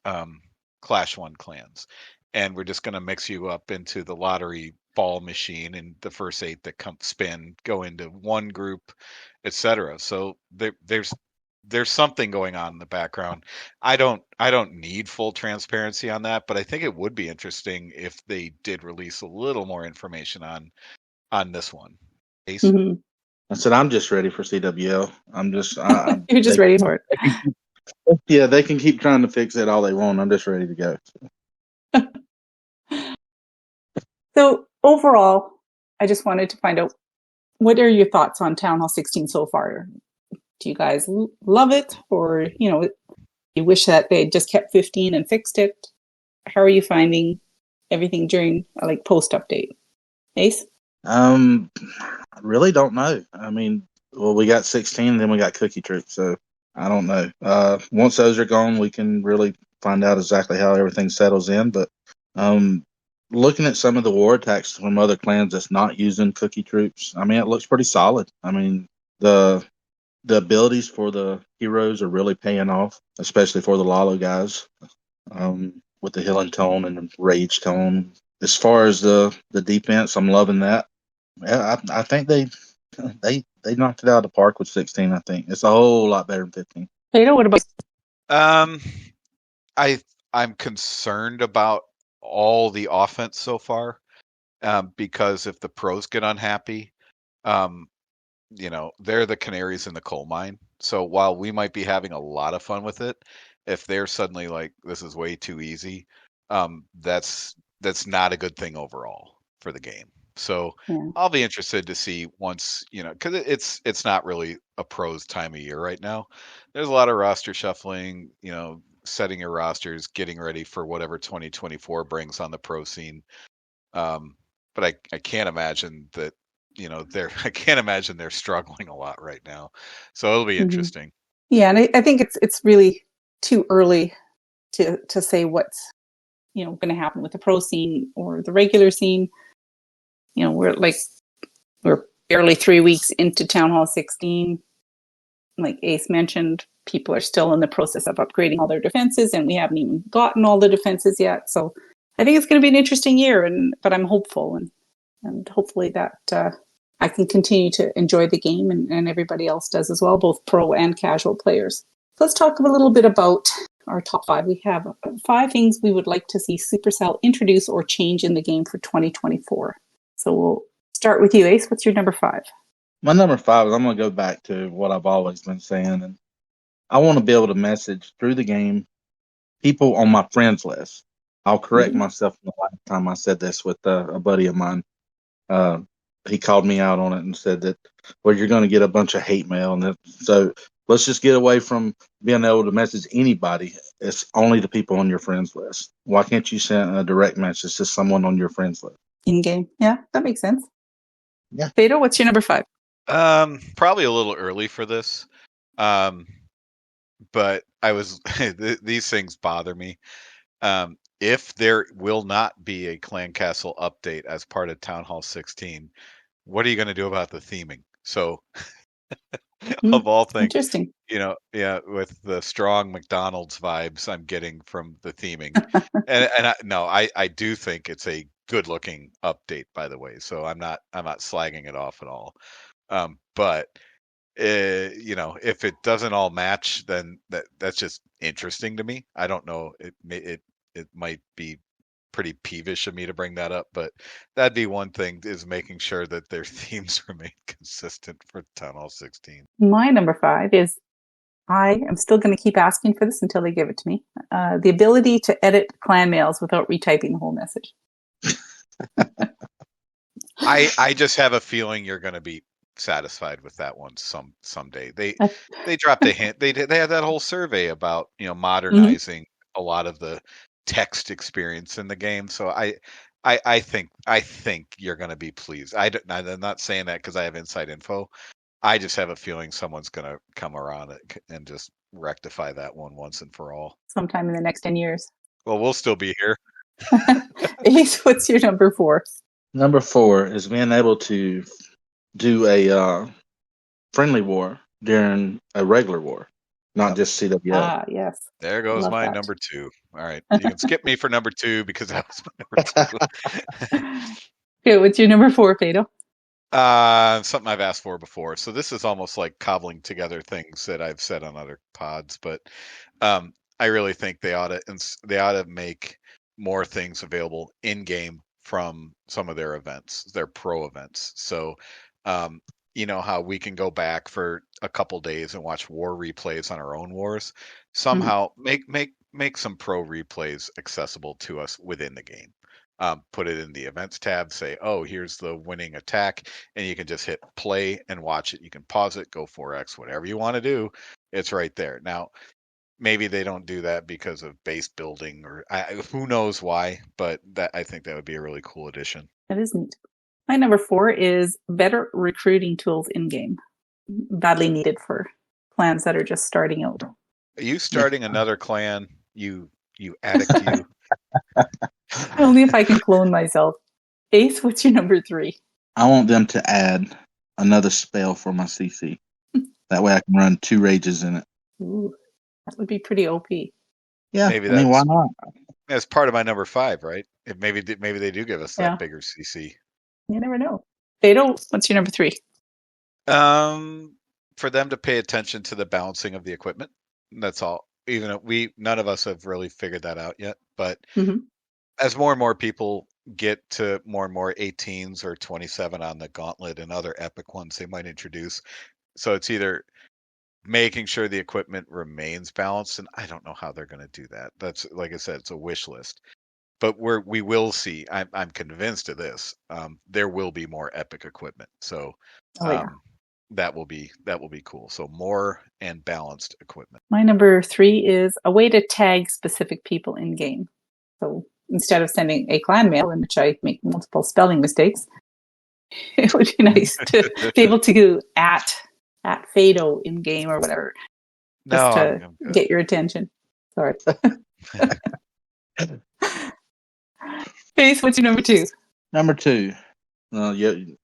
S2: Clash 1 clans. And we're just going to mix you up into the lottery ball machine, and the first 8 that come spin go into one group, etc. So there's something going on in the background. I don't need full transparency on that, but I think it would be interesting if they did release a little more information on this one. Ace?
S1: Mm-hmm.
S3: I said I'm just ready for CWL.
S1: You're just ready for it.
S3: Yeah, they can keep trying to fix it all they want. I'm just ready to go.
S1: So overall, I just wanted to find out, what are your thoughts on Town Hall 16 so far? Do you guys love it, or you wish that they just kept 15 and fixed it? How are you finding everything during post update? Ace?
S3: I really don't know. I mean, well, we got 16, then we got Cookie Troop, so I don't know. Once those are gone, we can really find out exactly how everything settles in. But looking at some of the war attacks from other clans that's not using Cookie Troops, I mean, it looks pretty solid. I mean, the abilities for the heroes are really paying off, especially for the Lalo guys, with the healing tone and the rage tone. As far as the defense, I'm loving that. Yeah, I think they knocked it out of the park with 16. I think it's a whole lot better than 15.
S1: Fado, what about?
S2: I'm concerned about all the offense so far, because if the pros get unhappy, they're the canaries in the coal mine. So while we might be having a lot of fun with it, if they're suddenly like, this is way too easy, that's not a good thing overall for the game. So yeah. I'll be interested to see once, because it's not really a pros time of year right now. There's a lot of roster shuffling, setting your rosters, getting ready for whatever 2024 brings on the pro scene. But I can't imagine that, I can't imagine they're struggling a lot right now. So it'll be interesting.
S1: Yeah, and I think it's really too early to say what's going to happen with the pro scene or the regular scene. We're barely 3 weeks into Town Hall 16. like Ace mentioned, people are still in the process of upgrading all their defenses, and we haven't even gotten all the defenses yet. So I think it's going to be an interesting year, but I'm hopeful, and hopefully that I can continue to enjoy the game, and everybody else does as well, both pro and casual players. So let's talk a little bit about our top 5. We have 5 things we would like to see Supercell introduce or change in the game for 2024. So we'll start with you, Ace. What's your number 5?
S3: My number 5 is I'm going to go back to what I've always been saying, and I want to be able to message through the game people on my friends list. I'll correct myself from the last time I said this with a buddy of mine. He called me out on it and said that, well, you're going to get a bunch of hate mail. And so let's just get away from being able to message anybody. It's only the people on your friends list. Why can't you send a direct message to someone on your friends list?
S1: In-game. Yeah, that makes sense.
S3: Yeah.
S1: Fado, what's your number 5?
S2: Probably a little early for this. But these things bother me. If there will not be a Clan Castle update as part of Town Hall 16, what are you going to do about the theming? So, of all things,
S1: interesting.
S2: with the strong McDonald's vibes I'm getting from the theming, I do think it's a good-looking update, by the way. So I'm not slagging it off at all. But if it doesn't all match, then that's just interesting to me. I don't know. It might be pretty peevish of me to bring that up, but that'd be one thing, is making sure that their themes remain consistent for Town Hall 16.
S1: My number 5 is, I am still going to keep asking for this until they give it to me. The ability to edit clan mails without retyping the whole message.
S2: I just have a feeling you're going to be satisfied with that one someday. They dropped a hint. They had that whole survey about modernizing a lot of the text experience in the game. So I think you're going to be pleased. I'm not saying that because I have inside info. I just have a feeling someone's going to come around and just rectify that one once and for all.
S1: Sometime in the next 10 years.
S2: Well, we'll still be here.
S1: Ace, what's your number 4?
S3: Number 4 is being able to do a friendly war during a regular war, not just CWL.
S1: Ah, yes.
S2: There goes my number 2. All right. You can skip me for number 2 because that was my number 2.
S1: Okay, what's your number 4, Fado?
S2: Something I've asked for before. So this is almost like cobbling together things that I've said on other pods, but I really think they ought to make more things available in game from some of their events, their pro events. So how we can go back for a couple days and watch war replays on our own wars. Somehow make some pro replays accessible to us within the game. Put it in the events tab, say, oh, here's the winning attack, and you can just hit play and watch it. You can pause it, go 4X, whatever you want to do. It's right there. Now, maybe they don't do that because of base building, or who knows why, but I think that would be a really cool addition.
S1: That is neat. My number 4 is better recruiting tools in-game. Badly needed for clans that are just starting out.
S2: Are you starting another clan? You addict, you.
S1: Only if I can clone myself. Ace, what's your number 3?
S3: I want them to add another spell for my CC. That way I can run 2 rages in it.
S1: Ooh, that would be pretty OP.
S3: Yeah, why not?
S2: That's part of my number 5, right? If maybe they do give us that bigger CC.
S1: You never know. Fado, what's your number 3?
S2: For them to pay attention to the balancing of the equipment. That's all. Even none of us have really figured that out yet. But as more and more people get to more and more 18s or 27 on the gauntlet and other epic ones they might introduce, so it's either making sure the equipment remains balanced, and I don't know how they're going to do that. That's, like I said, it's a wish list. But we will see. I'm convinced of this. There will be more epic equipment. So that will be cool. So more and balanced equipment.
S1: My number 3 is a way to tag specific people in game. So instead of sending a clan mail in which I make multiple spelling mistakes, it would be nice to be able to go at Fado in game or whatever, just to get your attention. Sorry. Ace, what's your number 2?
S3: Number 2.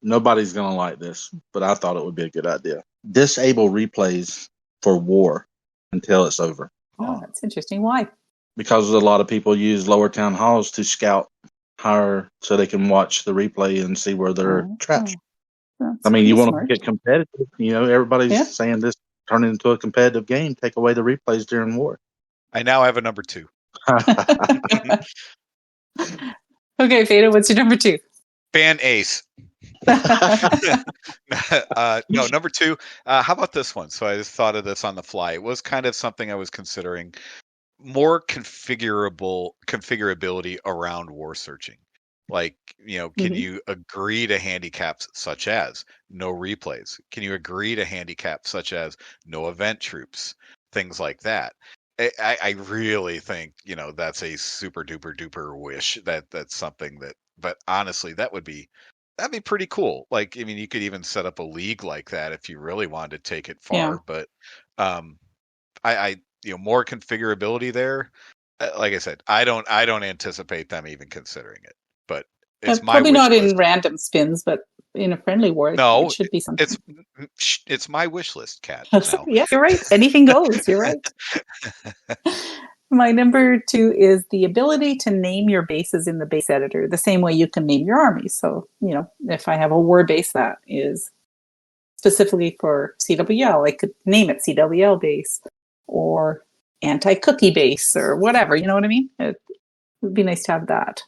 S3: Nobody's going to like this, but I thought it would be a good idea. Disable replays for war until it's over.
S1: Oh, that's interesting. Why?
S3: Because a lot of people use lower town halls to scout higher so they can watch the replay and see where they're trapped. I mean, you want to get competitive. Everybody's saying this turn it into a competitive game. Take away the replays during war.
S2: I now have a number 2.
S1: Okay, Fado, what's your number 2?
S2: Ban Ace. No, number 2. How about this one? So I just thought of this on the fly. It was kind of something I was considering. More configurability around war searching. Like, can you agree to handicaps such as no replays? Can you agree to handicaps such as no event troops? Things like that. I really think, that's a super duper duper wish that's something that, but honestly, that'd be pretty cool. Like, I mean, you could even set up a league like that if you really wanted to take it far, but, I more configurability there. Like I said, I don't anticipate them even considering it, but it's my
S1: probably
S2: wish
S1: not
S2: list.
S1: In random spins, but in a friendly war,
S2: No,
S1: it should be something.
S2: It's my wish list, Kat.
S1: Yeah, you're right. Anything goes. You're right. My number 2 is the ability to name your bases in the base editor the same way you can name your armies. So, if I have a war base that is specifically for CWL, I could name it CWL base or anti-cookie base or whatever. You know what I mean? It would be nice to have that.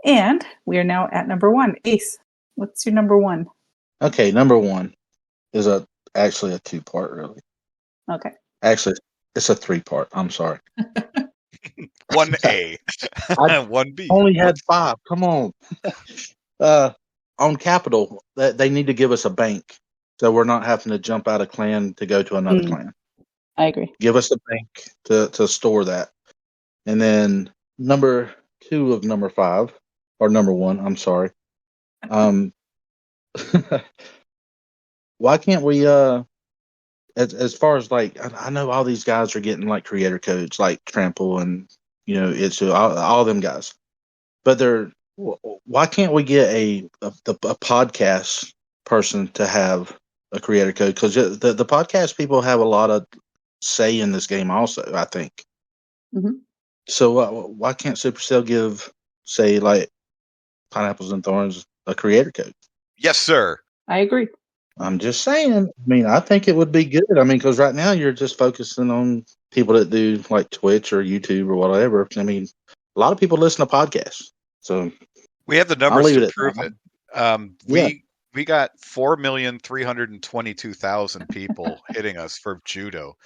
S1: And we are now at number 1. Ace, what's your number 1?
S3: Okay, number 1 is actually a 2-part, really.
S1: Okay.
S3: Actually, it's a 3-part. I'm sorry.
S2: 1A, 1B.
S3: Only had 5. Come on. On Capital, they need to give us a bank, so we're not having to jump out of clan to go to another clan.
S1: I agree.
S3: Give us a bank to store that. And then number 2 of number 5, or number 1, I'm sorry. Why can't we, as far as like, I know all these guys are getting like creator codes, like Trample and, it's all them guys. But why can't we get a podcast person to have a creator code? Because the podcast people have a lot of say in this game also, I think.
S1: Mm-hmm.
S3: So why can't Supercell give, say, like Pineapples and Thorns a creator code?
S2: Yes, sir.
S1: I agree.
S3: I'm just saying. I mean, I think it would be good. I mean, because right now you're just focusing on people that do like Twitch or YouTube or whatever. I mean, a lot of people listen to podcasts. So
S2: we have the numbers to prove it. We got 4,322,000 people hitting us for judo.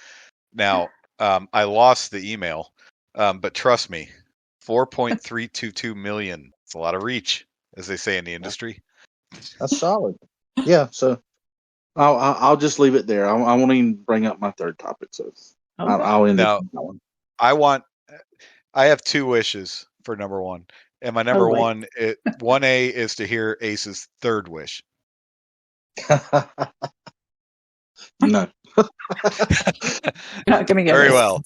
S2: Now, I lost the email, but trust me, 4.322 million. It's a lot of reach, as they say in the industry.
S3: That's solid. Yeah, so I'll just leave it there. I won't even bring up my third topic. So okay. I'll end
S2: now,
S3: it on that
S2: one. I have 2 wishes for number 1. And my number 1, 1A is to hear Ace's third wish.
S3: No.
S1: Not gonna get
S2: very
S1: it.
S2: well.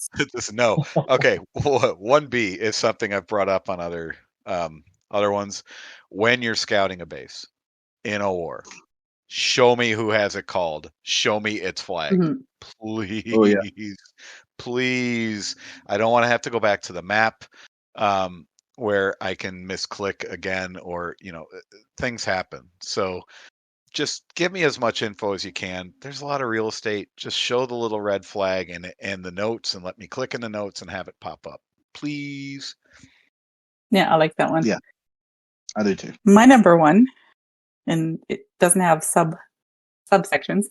S2: No. Okay. 1B is something I've brought up on other ones. When you're scouting a base in a war, show me who has it called. Show me its flag. Mm-hmm. Please. Oh, yeah. Please. I don't want to have to go back to the map where I can misclick again or, things happen. So just give me as much info as you can. There's a lot of real estate. Just show the little red flag and the notes and let me click in the notes and have it pop up. Please.
S1: Yeah, I like that one.
S3: Yeah, I do too.
S1: My number 1, and it doesn't have subsections,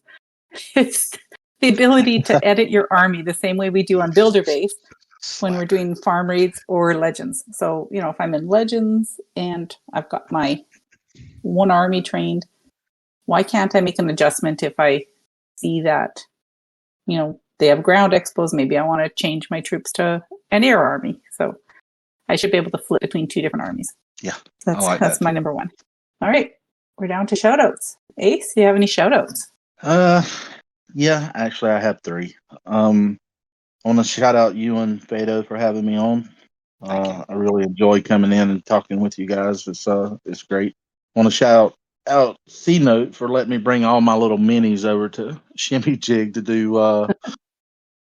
S1: it's the ability to edit your army the same way we do on Builder Base when we're doing farm raids or legends. So, if I'm in legends and I've got my 1 army trained, why can't I make an adjustment if I see that, they have ground expos? Maybe I want to change my troops to an air army. So I should be able to flip between 2 different armies.
S3: Yeah.
S1: That's my number 1. All right. We're down to shoutouts. Ace, do you have any shoutouts?
S3: Yeah, actually I have 3. I want to shout out you and Fado for having me on. I really enjoy coming in and talking with you guys. It's great. I want to shout out C-Note for letting me bring all my little minis over to Shimmy Jig to do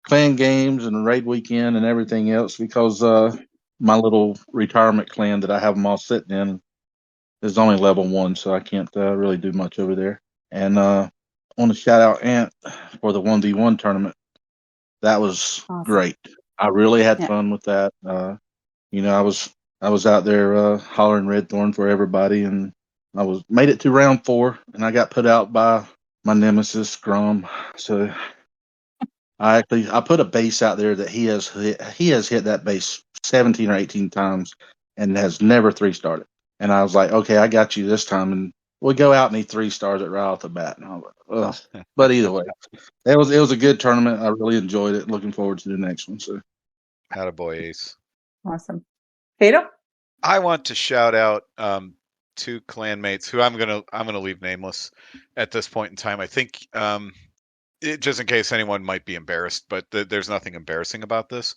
S3: clan games and raid weekend and everything else because my little retirement clan that I have them all sitting in is only level 1, so I can't really do much over there. And I want to shout out Ant for the 1v1 tournament. That was
S1: Awesome.
S3: great. I really had
S1: Yeah.
S3: fun with that. I was out there hollering Red Thorn for everybody, and I made it to round 4, and I got put out by my nemesis Grom. So I put a base out there that he has hit that base 17 or 18 times and has never 3-starred it. And I was like, okay, I got you this time, and we go out and he 3-stars it right off the bat. And I was like, ugh. But either way, it was a good tournament. I really enjoyed it. Looking forward to the next one. So,
S2: Attaboy, Ace.
S1: Awesome. Fado?
S2: I want to shout out 2 clanmates who I'm gonna leave nameless at this point in time. I think just in case anyone might be embarrassed, but there's nothing embarrassing about this.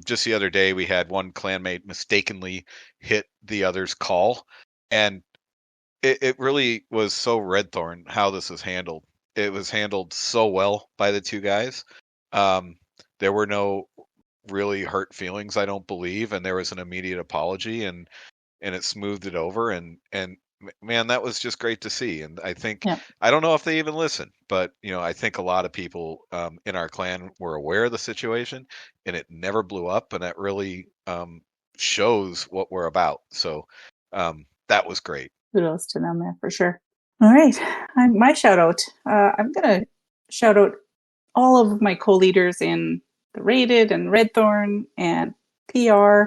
S2: Just the other day, we had one clanmate mistakenly hit the other's call, and it really was so Red Thorn how this was handled. It was handled so well by the 2 guys. There were no really hurt feelings, I don't believe, and there was an immediate apology, and it smoothed it over, and man, that was just great to see. And I think I don't know if they even listened, but I think a lot of people in our clan were aware of the situation, and it never blew up, and that really shows what we're about. So that was great.
S1: Kudos to them there for sure. All right, my shout out. I'm gonna shout out all of my co-leaders in the Rated and Red Thorn and PR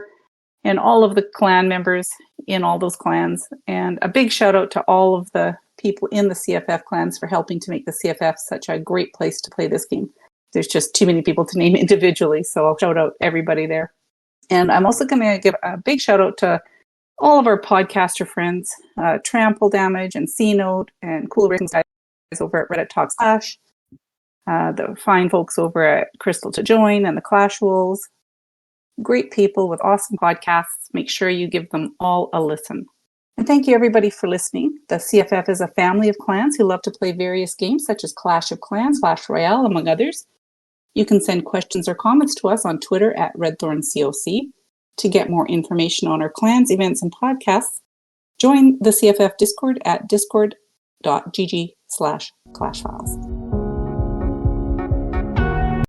S1: and all of the clan members in all those clans. And a big shout out to all of the people in the CFF clans for helping to make the CFF such a great place to play this game. There's just too many people to name individually, so I'll shout out everybody there. And I'm also going to give a big shout out to all of our podcaster friends, Trample Damage and C-Note and Cool Rings guys over at Reddit Talks Clash, the fine folks over at Crystal to Join and the Clash Wolves. Great people with awesome podcasts. Make sure you give them all a listen. And thank you everybody for listening. The CFF is a family of clans who love to play various games such as Clash of Clans, Clash Royale, among others. You can send questions or comments to us on Twitter at RedthornCOC. To get more information on our clans, events, and podcasts, join the CFF Discord at discord.gg/clashfiles.